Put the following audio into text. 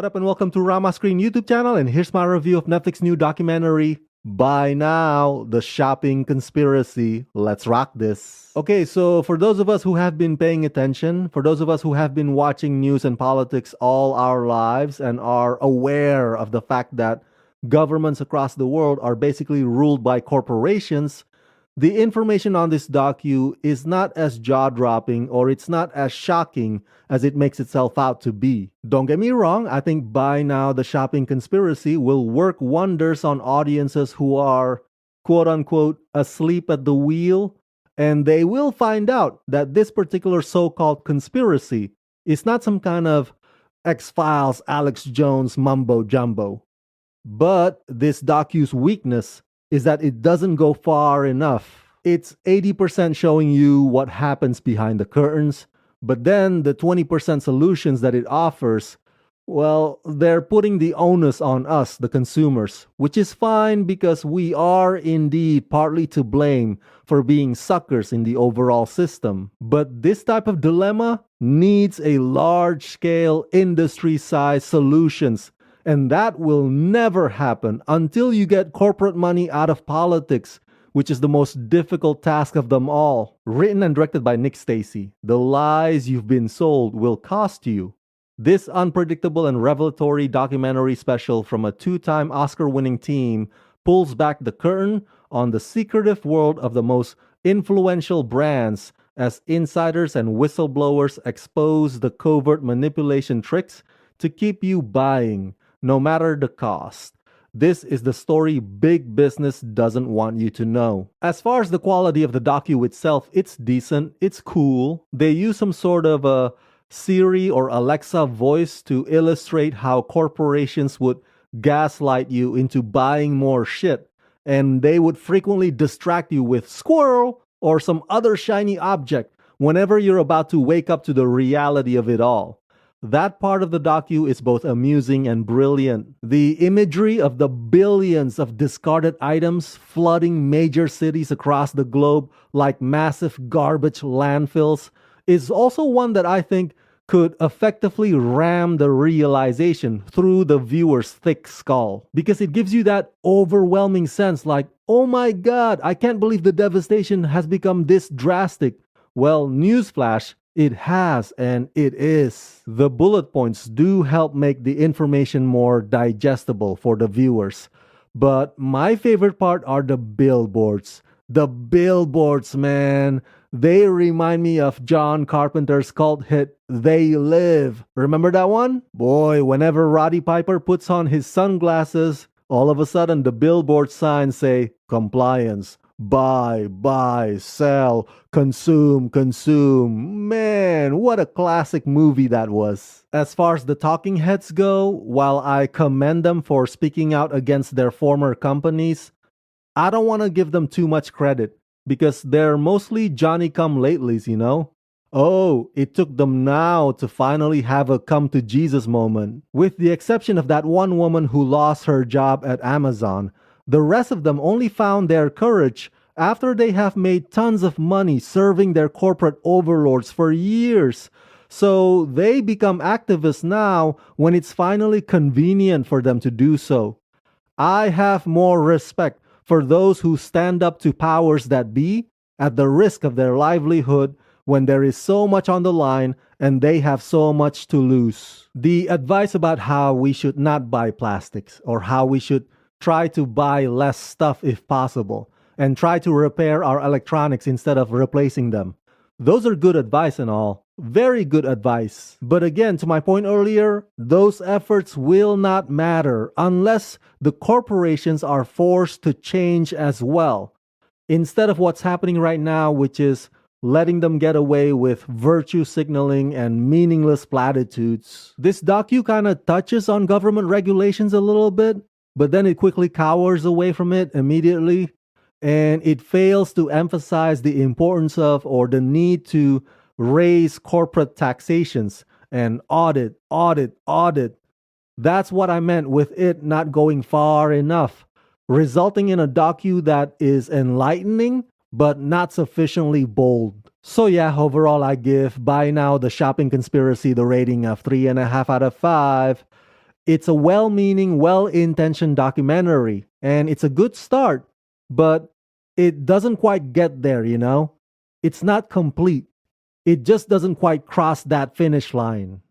What up and welcome to Rama Screen YouTube channel, and here's my review of Netflix new documentary, Buy Now, The Shopping Conspiracy. Let's rock this. Okay, so for those of us who have been paying attention, for those of us who have been watching news and politics all our lives and are aware of the fact that governments across the world are basically ruled by corporations, the information on this docu is not as jaw-dropping or it's not as shocking as it makes itself out to be. Don't get me wrong, I think Buy Now, The Shopping Conspiracy will work wonders on audiences who are quote-unquote asleep at the wheel, and they will find out that this particular so-called conspiracy is not some kind of X-Files, Alex Jones mumbo-jumbo. But this docu's weakness is that it doesn't go far enough. It's 80% showing you what happens behind the curtains, but then the 20% solutions that it offers, well, they're putting the onus on us, the consumers, which is fine because we are indeed partly to blame for being suckers in the overall system. But this type of dilemma needs a large-scale, industry-sized solutions. And that will never happen until you get corporate money out of politics, which is the most difficult task of them all. Written and directed by Nick Stacy, the lies you've been sold will cost you. This unpredictable and revelatory documentary special from a two-time Oscar-winning team pulls back the curtain on the secretive world of the most influential brands as insiders and whistleblowers expose the covert manipulation tricks to keep you buying, no matter the cost. This is the story big business doesn't want you to know. As far as the quality of the docu itself, it's decent, it's cool. They use some sort of a Siri or Alexa voice to illustrate how corporations would gaslight you into buying more shit, and they would frequently distract you with squirrel or some other shiny object whenever you're about to wake up to the reality of it all. That part of the docu is both amusing and brilliant. The imagery of the billions of discarded items flooding major cities across the globe like massive garbage landfills is also one that I think could effectively ram the realization through the viewer's thick skull, because it gives you that overwhelming sense like, oh my god, I can't believe the devastation has become this drastic. Well, newsflash, it has, and it is. The bullet points do help make the information more digestible for the viewers. But my favorite part are the billboards. The billboards, man. They remind me of John Carpenter's cult hit, They Live. Remember that one? Boy, whenever Roddy Piper puts on his sunglasses, all of a sudden the billboard signs say, compliance. Buy, sell, consume. Man, what a classic movie that was. As far as the talking heads go, while I commend them for speaking out against their former companies, I don't want to give them too much credit because they're mostly Johnny-come-latelys, you know? Oh, it took them now to finally have a come-to-Jesus moment. With the exception of that one woman who lost her job at Amazon, the rest of them only found their courage after they have made tons of money serving their corporate overlords for years. So they become activists now when it's finally convenient for them to do so. I have more respect for those who stand up to powers that be at the risk of their livelihood when there is so much on the line and they have so much to lose. The advice about how we should not buy plastics or how we should try to buy less stuff if possible, and try to repair our electronics instead of replacing them. Those are good advice and all. Very good advice. But again, to my point earlier, those efforts will not matter unless the corporations are forced to change as well. Instead of what's happening right now, which is letting them get away with virtue signaling and meaningless platitudes. This docu kind of touches on government regulations a little bit, but then it quickly cowers away from it immediately, and it fails to emphasize the importance of or the need to raise corporate taxations and audit. That's what I meant with it not going far enough, resulting in a docu that is enlightening but not sufficiently bold. So yeah, overall I give Buy Now, The Shopping Conspiracy the rating of 3.5 out of 5. It's a well meaning, well intentioned documentary, and it's a good start, but it doesn't quite get there, you know? It's not complete. It just doesn't quite cross that finish line.